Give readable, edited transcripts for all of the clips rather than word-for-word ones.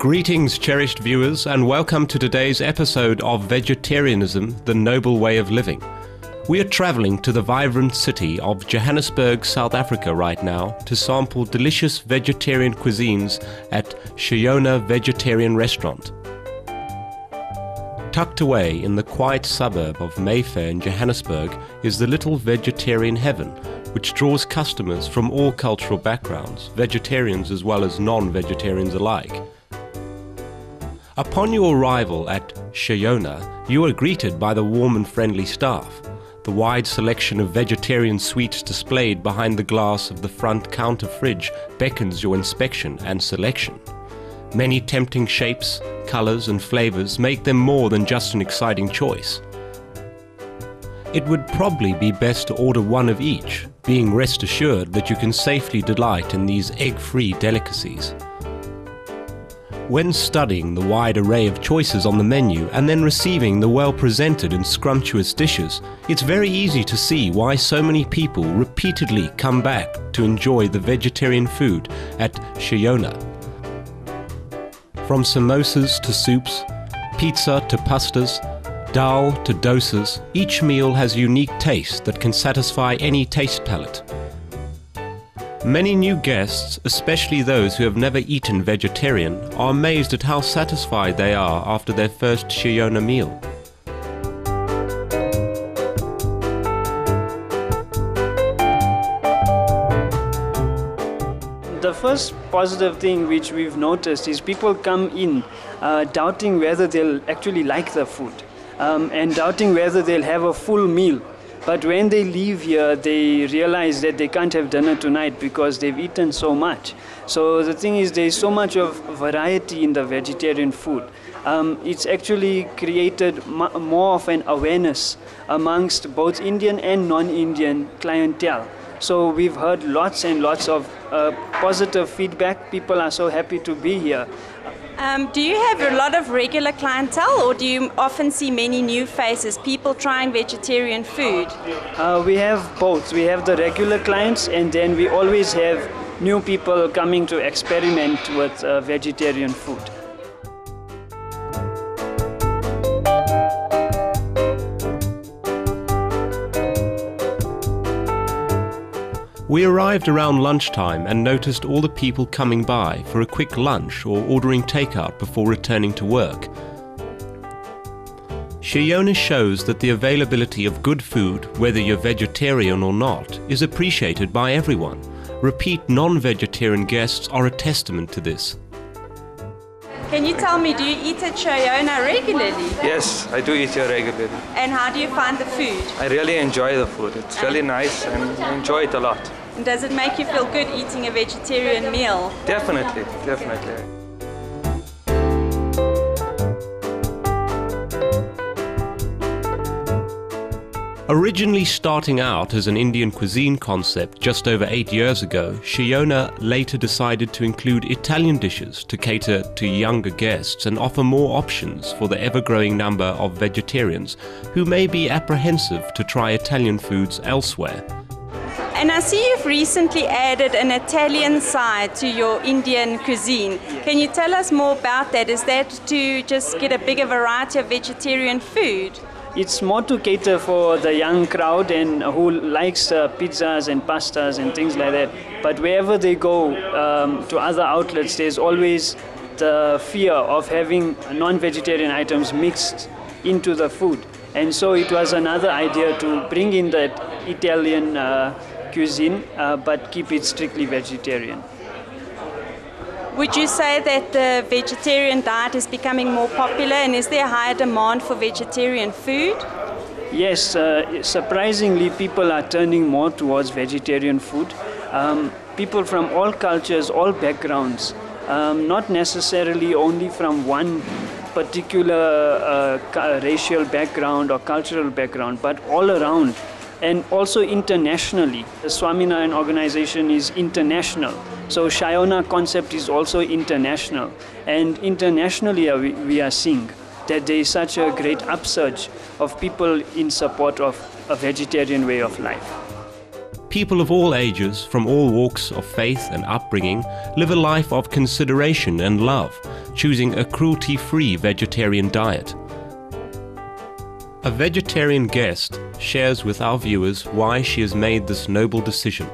Greetings, cherished viewers, and welcome to today's episode of Vegetarianism, the Noble Way of Living. We are traveling to the vibrant city of Johannesburg, South Africa right now to sample delicious vegetarian cuisines at Shayona Vegetarian Restaurant. Tucked away in the quiet suburb of Mayfair in Johannesburg is the little vegetarian heaven, which draws customers from all cultural backgrounds, vegetarians as well as non-vegetarians alike. Upon your arrival at Shayona, you are greeted by the warm and friendly staff. The wide selection of vegetarian sweets displayed behind the glass of the front counter fridge beckons your inspection and selection. Many tempting shapes, colors and flavors make them more than just an exciting choice. It would probably be best to order one of each, being rest assured that you can safely delight in these egg-free delicacies. When studying the wide array of choices on the menu and then receiving the well-presented and scrumptious dishes, it's very easy to see why so many people repeatedly come back to enjoy the vegetarian food at Shayona. From samosas to soups, pizza to pastas, dal to dosas, each meal has a unique taste that can satisfy any taste palate. Many new guests, especially those who have never eaten vegetarian, are amazed at how satisfied they are after their first Shayona meal. The first positive thing which we've noticed is people come in doubting whether they'll actually like the food and doubting whether they'll have a full meal. But when they leave here, they realize that they can't have dinner tonight because they've eaten so much. So the thing is, there's so much of variety in the vegetarian food. It's actually created more of an awareness amongst both Indian and non-Indian clientele. So we've heard lots and lots of positive feedback. People are so happy to be here. Do you have a lot of regular clientele, or do you often see many new faces, people trying vegetarian food? We have both. We have the regular clients, and then we always have new people coming to experiment with vegetarian food. We arrived around lunchtime and noticed all the people coming by for a quick lunch or ordering takeout before returning to work. Shayona shows that the availability of good food, whether you're vegetarian or not, is appreciated by everyone. Repeat non-vegetarian guests are a testament to this. Can you tell me, do you eat at Shayona regularly? Yes, I do eat here regularly. And how do you find the food? I really enjoy the food. It's really nice and I enjoy it a lot. And does it make you feel good eating a vegetarian meal? Definitely, definitely. Originally starting out as an Indian cuisine concept just over 8 years ago, Shayona later decided to include Italian dishes to cater to younger guests and offer more options for the ever-growing number of vegetarians who may be apprehensive to try Italian foods elsewhere. And I see you've recently added an Italian side to your Indian cuisine. Can you tell us more about that? Is that to just get a bigger variety of vegetarian food? It's more to cater for the young crowd and who likes pizzas and pastas and things like that. But wherever they go to other outlets, there's always the fear of having non-vegetarian items mixed into the food. And so it was another idea to bring in that Italian cuisine, but keep it strictly vegetarian. Would you say that the vegetarian diet is becoming more popular, and is there a higher demand for vegetarian food? Yes, surprisingly people are turning more towards vegetarian food. People from all cultures, all backgrounds, not necessarily only from one particular racial background or cultural background, but all around. And also internationally. The Swaminarayan organization is international. So Shayona concept is also international. And internationally we are seeing that there is such a great upsurge of people in support of a vegetarian way of life. People of all ages, from all walks of faith and upbringing, live a life of consideration and love, choosing a cruelty-free vegetarian diet. A vegetarian guest shares with our viewers why she has made this noble decision.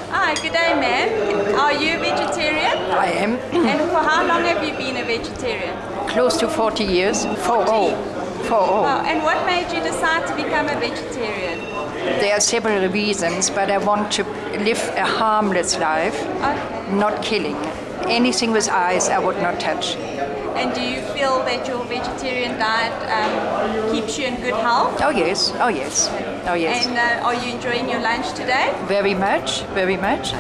Hi, good day, ma'am. Are you a vegetarian? I am. And for how long have you been a vegetarian? Close to 40 years. 40. Oh, and what made you decide to become a vegetarian? There are several reasons, but I want to live a harmless life, Okay. not killing. Anything with eyes I would not touch. And do you feel that your vegetarian diet keeps you in good health? Oh yes, oh yes, oh yes. And are you enjoying your lunch today? Very much, very much.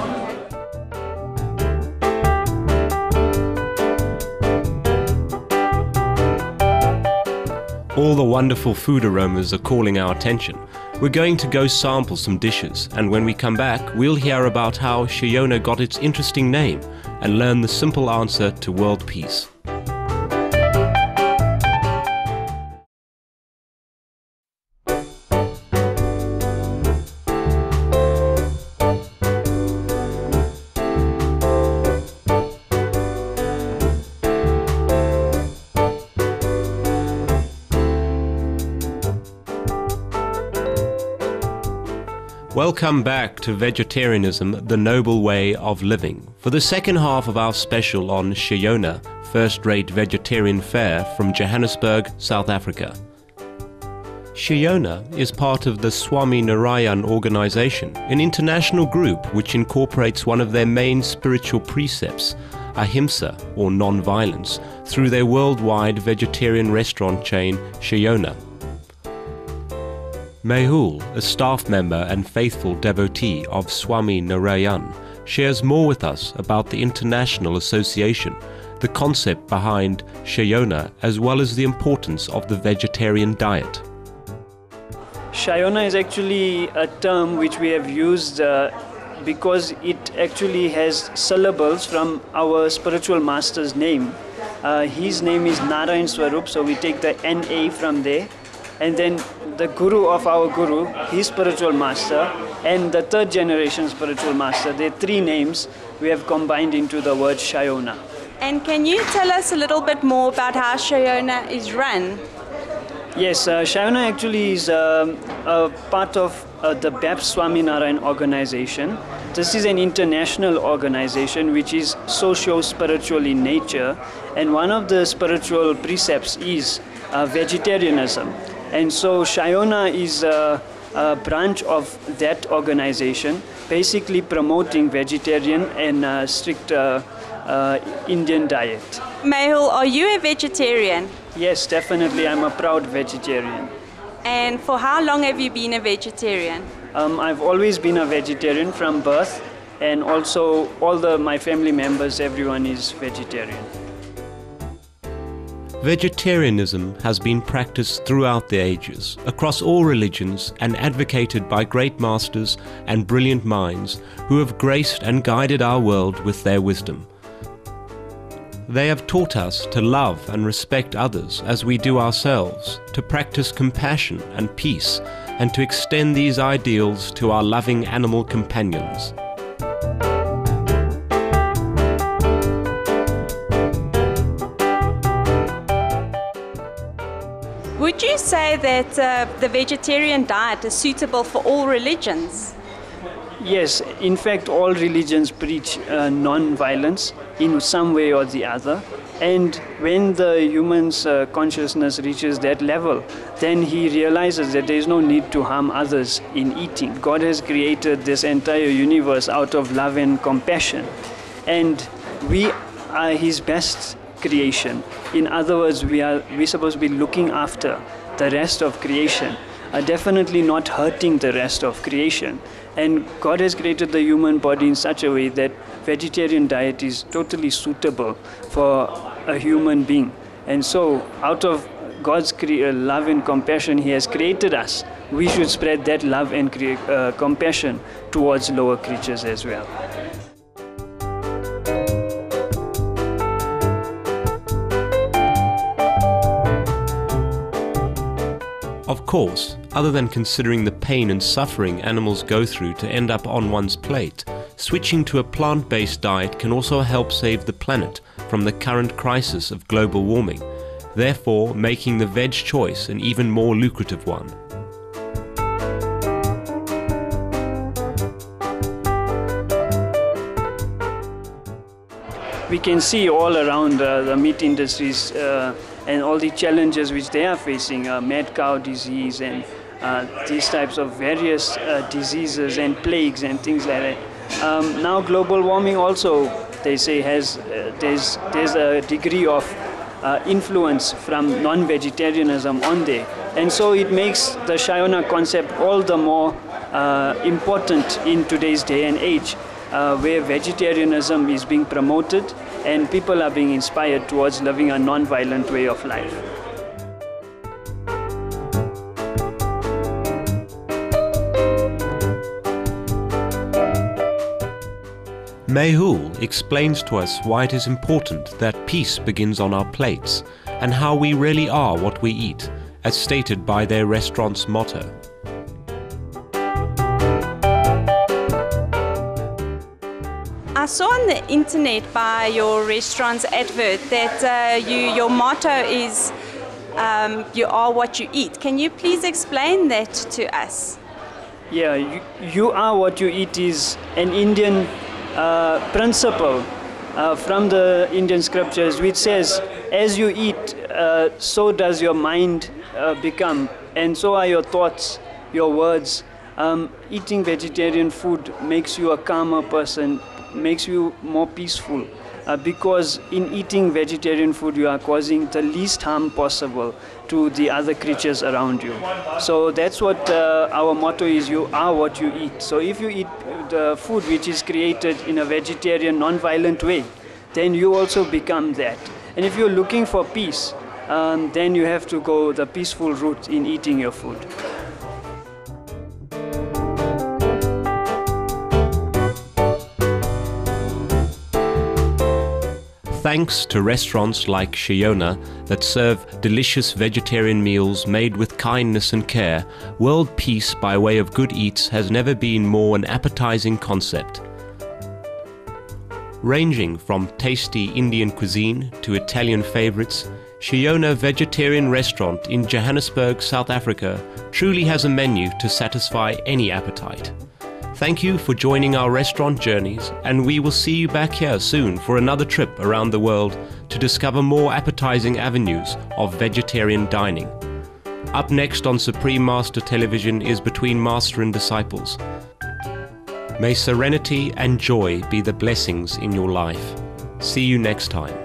All the wonderful food aromas are calling our attention. We're going to go sample some dishes, and when we come back, we'll hear about how Shayona got its interesting name and learn the simple answer to world peace. Welcome back to Vegetarianism, the Noble Way of Living, for the second half of our special on Shayona, first-rate vegetarian fare from Johannesburg, South Africa. Shayona is part of the Swami Narayan organization, an international group which incorporates one of their main spiritual precepts, ahimsa or non-violence, through their worldwide vegetarian restaurant chain, Shayona. Mehul, a staff member and faithful devotee of Swami Narayan, shares more with us about the international association, the concept behind Shayona, as well as the importance of the vegetarian diet. Shayona is actually a term which we have used because it actually has syllables from our spiritual master's name. His name is Narayan Swarup, so we take the NA from there. And then the guru of our guru, his spiritual master, and the third generation spiritual master, their three names we have combined into the word Shayona. And can you tell us a little bit more about how Shayona is run? Yes, Shayona actually is a part of the BAP Swami Narayan organization. This is an international organization which is socio-spiritual in nature, and one of the spiritual precepts is vegetarianism. And so Shayona is a branch of that organization, basically promoting vegetarian and strict Indian diet. Mehul, are you a vegetarian? Yes, definitely. I'm a proud vegetarian. And for how long have you been a vegetarian? I've always been a vegetarian from birth, and also all my family members, everyone is vegetarian. Vegetarianism has been practiced throughout the ages, across all religions, and advocated by great masters and brilliant minds who have graced and guided our world with their wisdom. They have taught us to love and respect others as we do ourselves, to practice compassion and peace, and to extend these ideals to our loving animal companions. Would you say that the vegetarian diet is suitable for all religions? Yes, in fact, all religions preach non-violence in some way or the other. And when the human's consciousness reaches that level, then he realizes that there is no need to harm others in eating. God has created this entire universe out of love and compassion. And we are his best creation. In other words, we're supposed to be looking after the rest of creation, definitely not hurting the rest of creation. And God has created the human body in such a way that vegetarian diet is totally suitable for a human being. And so out of God's love and compassion, he has created us. We should spread that love and compassion towards lower creatures as well. course, other than considering the pain and suffering animals go through to end up on one's plate, switching to a plant-based diet can also help save the planet from the current crisis of global warming, therefore making the veg choice an even more lucrative one. We can see all around the meat industries and all the challenges which they are facing, mad cow disease and these types of various diseases and plagues and things like that. Now global warming also, they say, has there's a degree of influence from non-vegetarianism on there. And so it makes the Shayona concept all the more important in today's day and age, where vegetarianism is being promoted and people are being inspired towards living a non-violent way of life. Mehul explains to us why it is important that peace begins on our plates and how we really are what we eat, as stated by their restaurant's motto. I saw on the internet by your restaurant's advert that your motto is you are what you eat. Can you please explain that to us? Yeah, you are what you eat is an Indian principle from the Indian scriptures, which says, as you eat, so does your mind become, and so are your thoughts, your words. Eating vegetarian food makes you a calmer person, makes you more peaceful, because in eating vegetarian food you are causing the least harm possible to the other creatures around you. So that's what our motto is, you are what you eat. So if you eat the food which is created in a vegetarian non-violent way, then you also become that. And if you're looking for peace, then you have to go the peaceful route in eating your food. Thanks to restaurants like Shayona that serve delicious vegetarian meals made with kindness and care, world peace by way of good eats has never been more an appetizing concept. Ranging from tasty Indian cuisine to Italian favorites, Shayona Vegetarian Restaurant in Johannesburg, South Africa truly has a menu to satisfy any appetite. Thank you for joining our restaurant journeys, and we will see you back here soon for another trip around the world to discover more appetizing avenues of vegetarian dining. Up next on Supreme Master Television is Between Master and Disciples. May serenity and joy be the blessings in your life. See you next time.